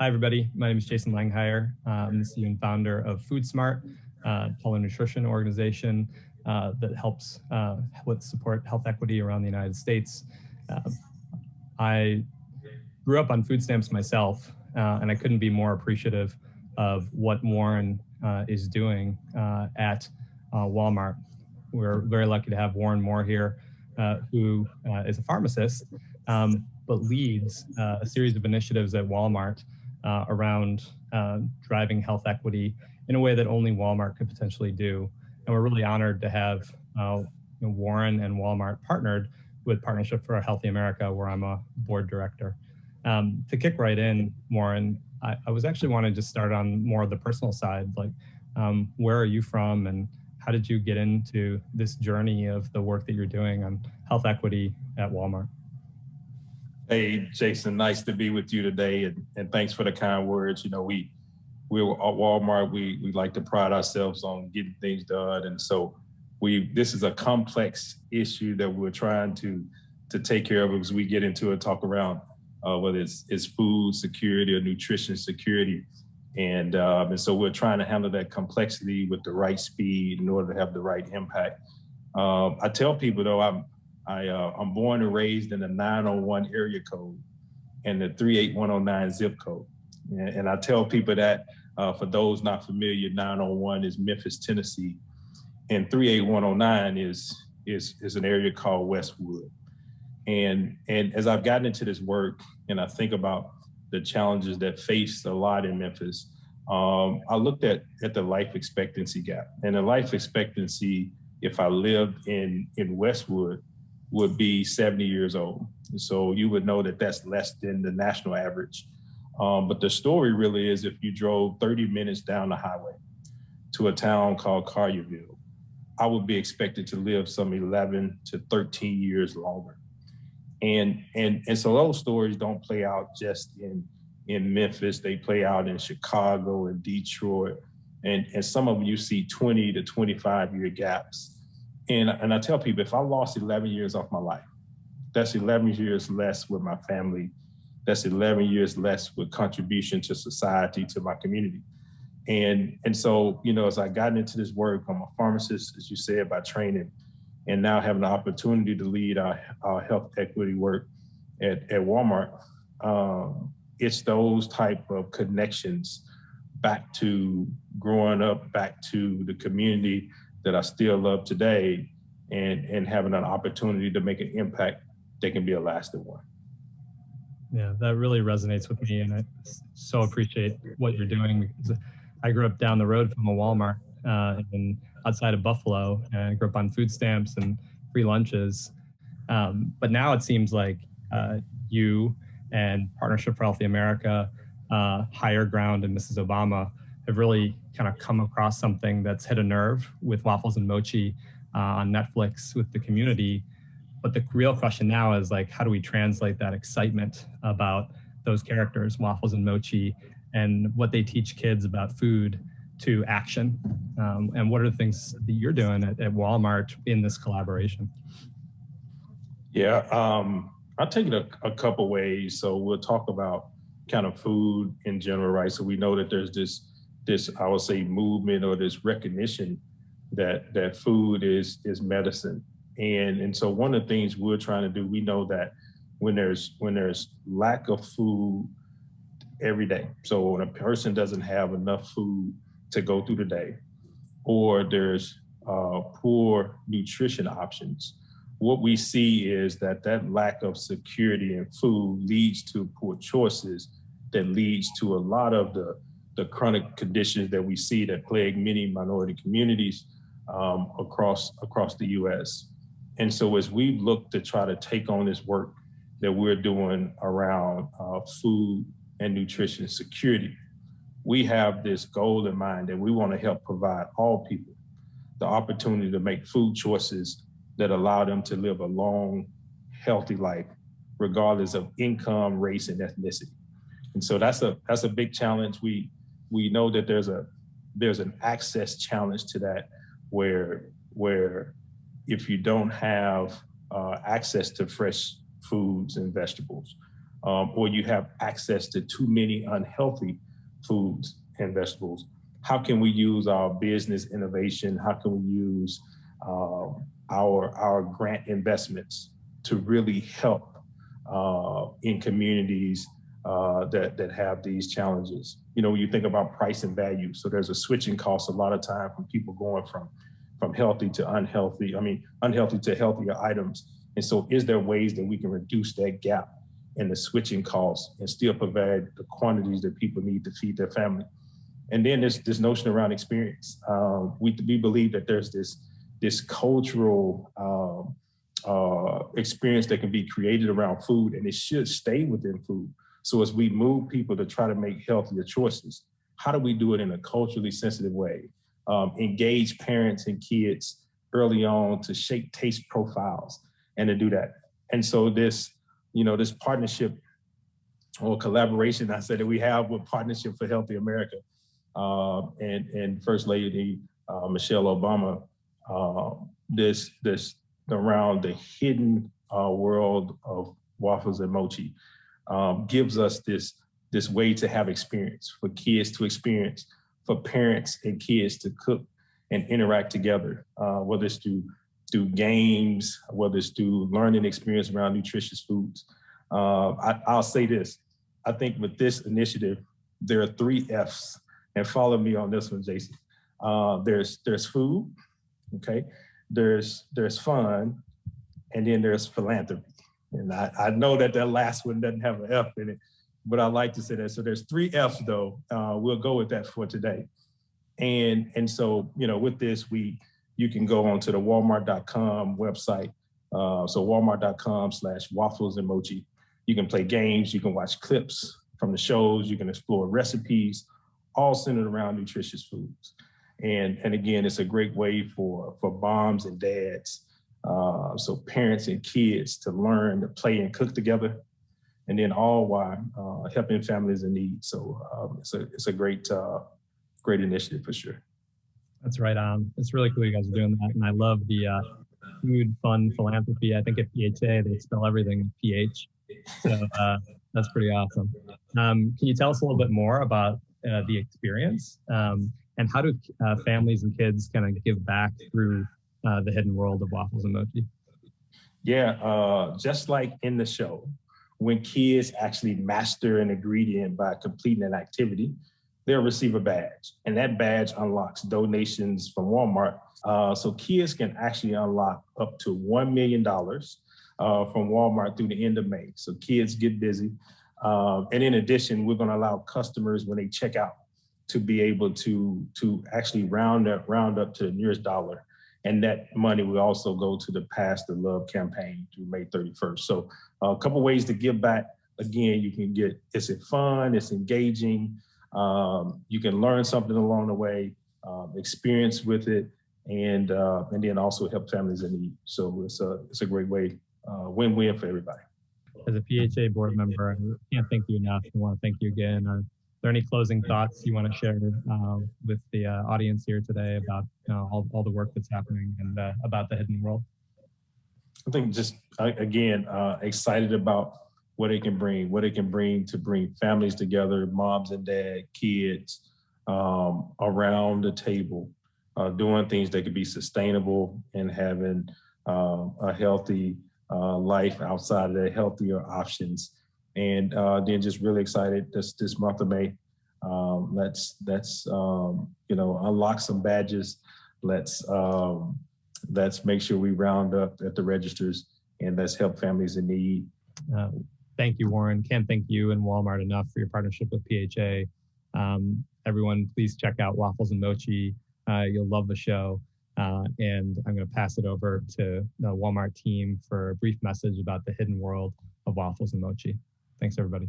Hi, everybody. My name is Jason Langheier. I'm the CEO and founder of FoodSmart, telenutrition organization that helps with support health equity around the United States. I grew up on food stamps myself, and I couldn't be more appreciative of what Warren is doing at Walmart. We're very lucky to have Warren Moore here, who is a pharmacist, but leads a series of initiatives at Walmart around driving health equity in a way that only Walmart could potentially do. And we're really honored to have Warren and Walmart partnered with Partnership for a Healthy America, where I'm a board director. To kick right in, Warren, I was actually wanting to start on more of the personal side, like where are you from and how did you get into this journey of the work that you're doing on health equity at Walmart? Hey, Jason, nice to be with you today, and thanks for the kind words. You know, we're at Walmart. We like to pride ourselves on getting things done, and so this is a complex issue that we're trying to take care of as we get into a talk around whether it's food security or nutrition security, and so we're trying to handle that complexity with the right speed in order to have the right impact. I tell people though, I'm born and raised in the 901 area code and the 38109 zip code. And I tell people that for those not familiar, 901 is Memphis, Tennessee, and 38109 is an area called Westwood. And as I've gotten into this work and I think about the challenges that face a lot in Memphis, I looked at the life expectancy gap. And the life expectancy, if I lived in Westwood, would be 70 years old. And so you would know that that's less than the national average. But the story really is if you drove 30 minutes down the highway to a town called Collierville, I would be expected to live some 11 to 13 years longer. And so those stories don't play out just in Memphis, they play out in Chicago and Detroit. And some of them you see 20 to 25 year gaps. And I tell people, if I lost 11 years off my life, that's 11 years less with my family. That's 11 years less with contribution to society, to my community. And so, you know, as I got into this work, I'm a pharmacist, as you said, by training, and now having the opportunity to lead our health equity work at Walmart. It's those type of connections back to growing up, back to the community that I still love today, and having an opportunity to make an impact that can be a lasting one. Yeah, that really resonates with me, and I so appreciate what you're doing because I grew up down the road from a Walmart outside of Buffalo, and I grew up on food stamps and free lunches. But now it seems like you and Partnership for Healthy America, Higher Ground, and Mrs. Obama have really kind of come across something that's hit a nerve with Waffles and Mochi on Netflix with the community. But the real question now is like, how do we translate that excitement about those characters, Waffles and Mochi, and what they teach kids about food to action? And what are the things that you're doing at Walmart in this collaboration? Yeah, I'll take it a couple ways. So we'll talk about kind of food in general, right? So we know that there's this I would say movement or this recognition that food is medicine. And so one of the things we're trying to do, we know that when there's lack of food every day, so when a person doesn't have enough food to go through the day, or there's poor nutrition options, what we see is that lack of security in food leads to poor choices that leads to a lot of the chronic conditions that we see that plague many minority communities across the U.S. And so as we look to try to take on this work that we're doing around food and nutrition security, we have this goal in mind that we want to help provide all people the opportunity to make food choices that allow them to live a long, healthy life, regardless of income, race, and ethnicity. And so that's a big challenge. We know that there's an access challenge to that, where if you don't have access to fresh foods and vegetables, or you have access to too many unhealthy foods and vegetables. How can we use our business innovation? How can we use our grant investments to really help in communities that have these challenges? You know, when you think about price and value, so there's a switching cost a lot of time from people going from healthy to unhealthy. I mean, unhealthy to healthier items. And so, is there ways that we can reduce that gap in the switching costs and still provide the quantities that people need to feed their family? And then there's this notion around experience. We believe that there's this cultural experience that can be created around food, and it should stay within food. So as we move people to try to make healthier choices, how do we do it in a culturally sensitive way? Engage parents and kids early on to shape taste profiles and to do that. And so this partnership or collaboration, I said, that we have with Partnership for Healthy America and First Lady Michelle Obama, this around the hidden world of waffles and mochi gives us this way to have experience, for kids to experience, for parents and kids to cook and interact together, whether it's through games, whether it's through learning experience around nutritious foods. I'll say this. I think with this initiative, there are 3 F's, and follow me on this one, Jason. There's food, okay? There's fun, and then there's philanthropy. And I know that last one doesn't have an F in it, but I like to say that. So there's 3 F's though. We'll go with that for today. And so, with this, you can go onto the Walmart.com website. So Walmart.com/waffles and mochi. You can play games, you can watch clips from the shows, you can explore recipes, all centered around nutritious foods. And again, it's a great way for moms and dads, so parents and kids to learn to play and cook together, and then all while helping families in need. So it's a great initiative for sure. That's right on. It's really cool you guys are doing that. And I love the food, fun, philanthropy. I think at PHA, they spell everything with PH. So that's pretty awesome. Can you tell us a little bit more about the experience? And how do families and kids kind of give back through the hidden world of waffles and mochi? Yeah, just like in the show, when kids actually master an ingredient by completing an activity, they'll receive a badge. And that badge unlocks donations from Walmart. So kids can actually unlock up to $1 million from Walmart through the end of May. So kids get busy. And in addition, we're going to allow customers, when they check out, to be able to actually round up to the nearest dollar. And that money will also go to the Pass the Love campaign through May 31st. So a couple ways to give back. Again, you can get, it's fun, it's engaging. You can learn something along the way, experience with it, and then also help families in need. So it's a great way, win-win for everybody. As a PHA board member, I can't thank you enough. I want to thank you again. Are there any closing thoughts you want to share with the audience here today about all the work that's happening and about the hidden world? I think just, again, excited about what it can bring to bring families together, moms and dad, kids, around the table, doing things that could be sustainable and having a healthy life outside of the healthier options. And then just really excited this month of May. Let's unlock some badges. Let's make sure we round up at the registers, and let's help families in need. Thank you, Warren. Can't thank you and Walmart enough for your partnership with PHA. Everyone, please check out Waffles and Mochi. You'll love the show. And I'm going to pass it over to the Walmart team for a brief message about the hidden world of waffles and mochi. Thanks, everybody.